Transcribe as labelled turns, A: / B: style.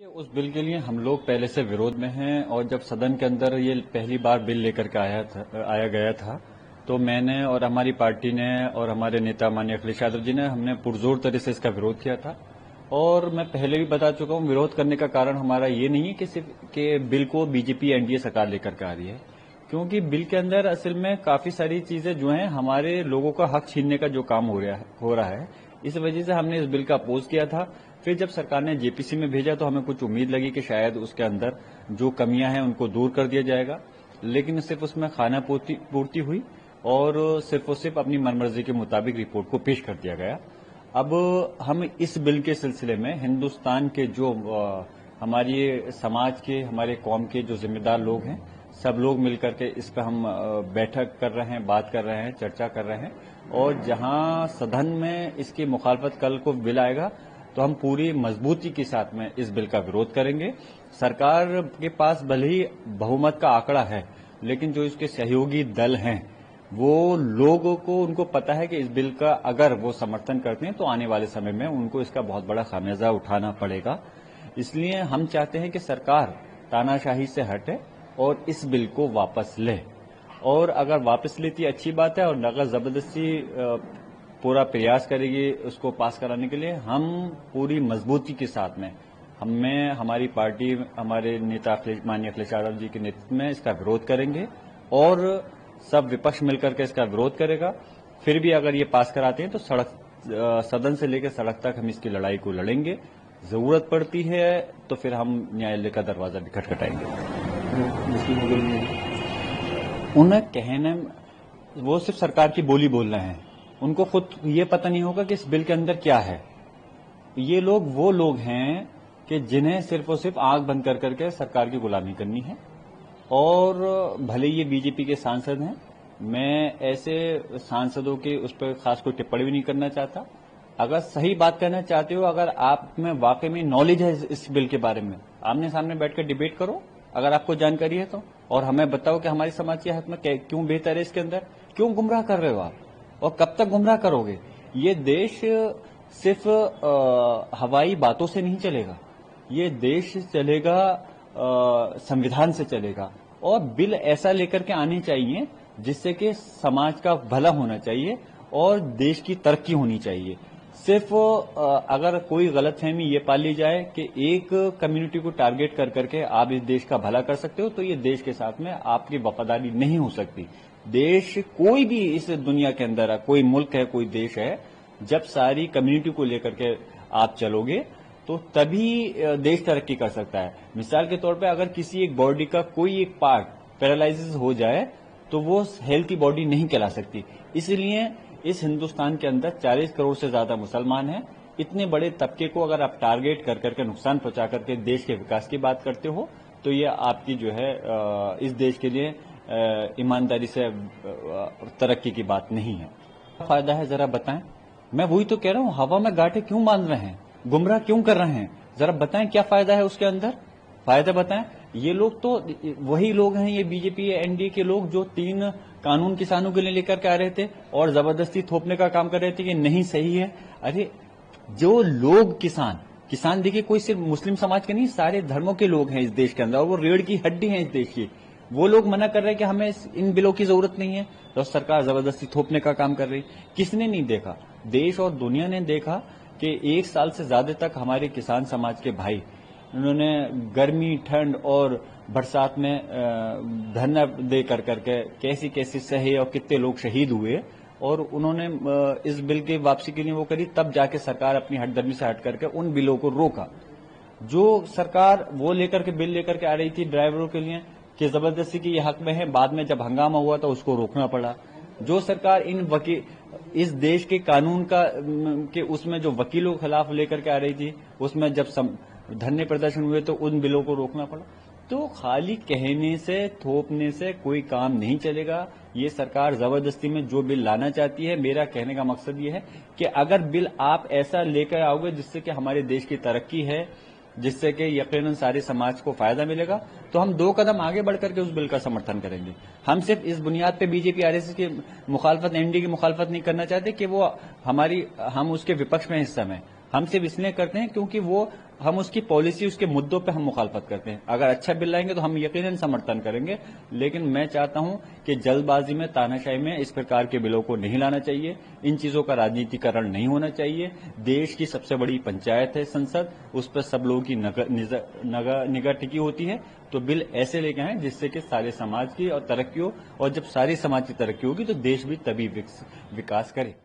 A: उस बिल के लिए हम लोग पहले से विरोध में हैं और जब सदन के अंदर ये पहली बार बिल लेकर के आया गया था तो मैंने और हमारी पार्टी ने और हमारे नेता माननीय अखिलेश यादव जी ने हमने पुरजोर तरह से इसका विरोध किया था। और मैं पहले भी बता चुका हूं, विरोध करने का कारण हमारा ये नहीं है कि सिर्फ कि बिल को बीजेपी एनडीए सरकार लेकर के आ रही है, क्योंकि बिल के अंदर असल में काफी सारी चीजें जो हैं हमारे लोगों का हक छीनने का जो काम हो रहा है। इस वजह से हमने इस बिल का अपोज किया था। फिर जब सरकार ने जेपीसी में भेजा तो हमें कुछ उम्मीद लगी कि शायद उसके अंदर जो कमियां हैं उनको दूर कर दिया जाएगा, लेकिन सिर्फ उसमें खाना पूर्ति हुई और सिर्फ अपनी मनमर्जी के मुताबिक रिपोर्ट को पेश कर दिया गया। अब हम इस बिल के सिलसिले में हिंदुस्तान के जो हमारे समाज के, हमारे कौम के जो जिम्मेदार लोग हैं, सब लोग मिलकर के इस पर हम बैठक कर रहे हैं, बात कर रहे हैं, चर्चा कर रहे हैं। और जहां सदन में इसकी मुखालफत कल को बिल आएगा तो हम पूरी मजबूती के साथ में इस बिल का विरोध करेंगे। सरकार के पास भले ही बहुमत का आंकड़ा है, लेकिन जो इसके सहयोगी दल हैं वो लोगों को, उनको पता है कि इस बिल का अगर वो समर्थन करते हैं तो आने वाले समय में उनको इसका बहुत बड़ा खामियाजा उठाना पड़ेगा। इसलिए हम चाहते हैं कि सरकार तानाशाही से हटे और इस बिल को वापस ले, और अगर वापस लेती अच्छी बात है, और अगर जबरदस्ती पूरा प्रयास करेगी उसको पास कराने के लिए, हम पूरी मजबूती के साथ में हमारी पार्टी, हमारे नेता माननीय अखिलेश यादव जी के नेतृत्व में इसका विरोध करेंगे और सब विपक्ष मिलकर के इसका विरोध करेगा। फिर भी अगर ये पास कराते हैं तो सदन से लेकर सड़क तक हम इसकी लड़ाई को लड़ेंगे। जरूरत पड़ती है तो फिर हम न्यायालय का दरवाजा भी खटखटाएंगे। उन्हें कहने, वो सिर्फ सरकार की बोली बोल रहे हैं, उनको खुद ये पता नहीं होगा कि इस बिल के अंदर क्या है। ये लोग वो लोग हैं कि जिन्हें सिर्फ और सिर्फ आंख बंद कर करके सरकार की गुलामी करनी है। और भले ये बीजेपी के सांसद हैं, मैं ऐसे सांसदों के उस पर खास कोई टिप्पणी भी नहीं करना चाहता। अगर सही बात करना चाहते हो, अगर आप में वाकई में नॉलेज है इस बिल के बारे में, आमने सामने बैठकर डिबेट करो अगर आपको जानकारी है तो, और हमें बताओ कि हमारी समाज के हक में क्यों बेहतर है, इसके अंदर क्यों गुमराह कर रहे हो आप, और कब तक गुमराह करोगे। ये देश सिर्फ हवाई बातों से नहीं चलेगा, ये देश चलेगा संविधान से चलेगा। और बिल ऐसा लेकर के आने चाहिए जिससे कि समाज का भला होना चाहिए और देश की तरक्की होनी चाहिए। सिर्फ अगर कोई गलतफहमी ये पाल ली जाए कि एक कम्युनिटी को टारगेट कर करके आप इस देश का भला कर सकते हो, तो ये देश के साथ में आपकी वफादारी नहीं हो सकती। देश कोई भी इस दुनिया के अंदर है, कोई मुल्क है, कोई देश है, जब सारी कम्युनिटी को लेकर के आप चलोगे तो तभी देश तरक्की कर सकता है। मिसाल के तौर पे अगर किसी एक बॉडी का कोई एक पार्ट पैरालाइसिस हो जाए तो वो हेल्थी बॉडी नहीं कहला सकती। इसलिए इस हिंदुस्तान के अंदर 40 करोड़ से ज्यादा मुसलमान हैं। इतने बड़े तबके को अगर आप टारगेट कर करके नुकसान पहुंचा करके देश के विकास की बात करते हो तो ये आपकी जो है इस देश के लिए ईमानदारी से तरक्की की बात नहीं है। फायदा है जरा बताएं। मैं वही तो कह रहा हूं, हवा में गांठें क्यों बांध रहे हैं, गुमराह क्यों कर रहे हैं, जरा बताएं क्या फायदा है उसके अंदर, फायदा बताएं। ये लोग तो वही लोग हैं, ये बीजेपी एनडीए के लोग जो 3 कानून किसानों के लिए लेकर के आ रहे थे और जबरदस्ती थोपने का काम कर रहे थे कि नहीं सही है। अरे जो लोग किसान देखिए, कोई सिर्फ मुस्लिम समाज के नहीं, सारे धर्मों के लोग हैं इस देश के अंदर, और वो रीढ़ की हड्डी हैं इस देश की। वो लोग मना कर रहे हैं कि हमें इन बिलों की जरूरत नहीं है, तो सरकार जबरदस्ती थोपने का काम कर रही। किसने नहीं देखा, देश और दुनिया ने देखा कि 1 साल से ज्यादा तक हमारे किसान समाज के भाई, उन्होंने गर्मी, ठंड और बरसात में धरना दे कर करके कैसी कैसी सहे और कितने लोग शहीद हुए, और उन्होंने इस बिल की वापसी के लिए वो करी। तब जाके सरकार अपनी हटदर्मी से हट करके उन बिलों को रोका। जो सरकार वो लेकर के बिल लेकर के आ रही थी ड्राइवरों के लिए कि जबरदस्ती की ये हक में है, बाद में जब हंगामा हुआ तो उसको रोकना पड़ा। जो सरकार इस देश के कानून के उसमें जो वकीलों के खिलाफ लेकर के आ रही थी, उसमें जब धरने प्रदर्शन हुए तो उन बिलों को रोकना पड़ा। तो खाली कहने से, थोपने से कोई काम नहीं चलेगा। ये सरकार जबरदस्ती में जो बिल लाना चाहती है, मेरा कहने का मकसद ये है कि अगर बिल आप ऐसा लेकर आओगे जिससे कि हमारे देश की तरक्की है, जिससे कि यकीनन सारे समाज को फायदा मिलेगा, तो हम 2 कदम आगे बढ़ करके उस बिल का समर्थन करेंगे। हम सिर्फ इस बुनियाद पे बीजेपी आरएसएस की मुखालफत, एनडीए की मुखालफत नहीं करना चाहते कि हम उसके विपक्ष में हिस्सा में। हम सिर्फ इसलिए करते हैं क्योंकि वो हम उसकी पॉलिसी, उसके मुद्दों पे हम मुखालफत करते हैं। अगर अच्छा बिल लाएंगे तो हम यकीनन समर्थन करेंगे, लेकिन मैं चाहता हूं कि जल्दबाजी में, तानाशाही में इस प्रकार के बिलों को नहीं लाना चाहिए। इन चीजों का राजनीतिकरण नहीं होना चाहिए। देश की सबसे बड़ी पंचायत है संसद, उस पर सब लोगों की निगाह टिकी होती है। तो बिल ऐसे लेके आए जिससे कि सारे समाज की और तरक्की हो, और जब सारी समाज की तरक्की होगी तो देश भी तभी विकास करे।